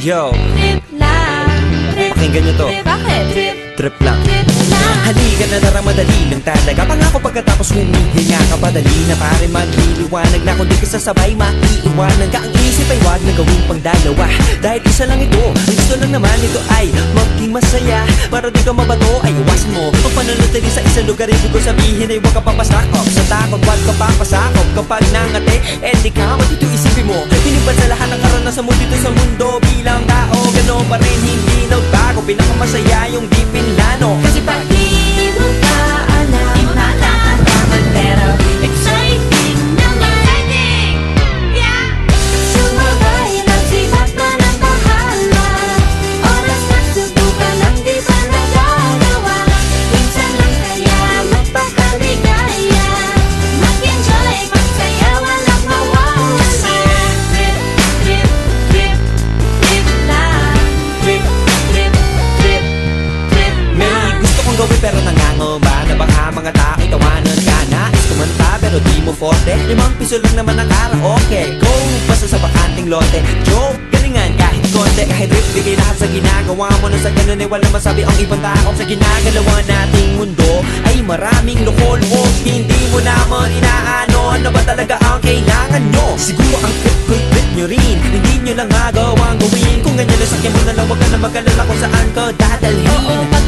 Yo, Trip lang, trip, pakinggan nyo to. trip, bakit? Trip, Trip lang. trip lang. Halika na tara, madali lang talaga. Pangako pagkatapos humihinga ka, padali na pare magliliwanag na. Kung di ka sasabay, maiiwanan ka. Ang isip ay wag na gawing pangdalawa, dahil isa lang ito. Ang gusto lang naman ito ay maging masaya. Para di ka mabato ay iwasan mo ang pananatili sa isang lugar. Ibig ko sabihin ay huwag ka papasakop sa takot, wag ka papasakop. Kapag nangate, di ka matito isipin mo. Hinipan sa lahat ng karanasan mo dito sa mundo. Bilang tao, gano'n pa rin hindi nagbago. Pinakamasaya yung di pinlano. Kasi pag di mo pa alam, di mo nalalaman, pero exciting naman. Yeah! Sumabay lang sibat na ng bahala. Oras na subukan ang di pa nagagawa. Minsan lang kaya magpakaligaya. Mag-enjoy, magsaya, walang mawawala. Trip, trip, trip, trip lang. Trip, trip, trip, trip May lang. gusto kong gawin pero nangangamba na baka mga tao tawanan ka. Nais kumanta pero di mo forte. 5 piso lang naman ang karaoke. Go, basta sa bakanting lote. Joke, galingan kahit konti. Kahit rip, bigay lahat sa ginagawa mo. Na sa ganun ay walang masabi ang ibang tao. Sa ginagalawa nating mundo ay maraming loko-loko. Hindi mo naman inaano ano ba talaga ang kailangan nyo. Siguro ang trip nyo rin, hindi nyo lang agawang gawin. Kung ganyan na sakyan mo na lang, wag ka na mag-alala kung saan ka dadalhin. Oo, pag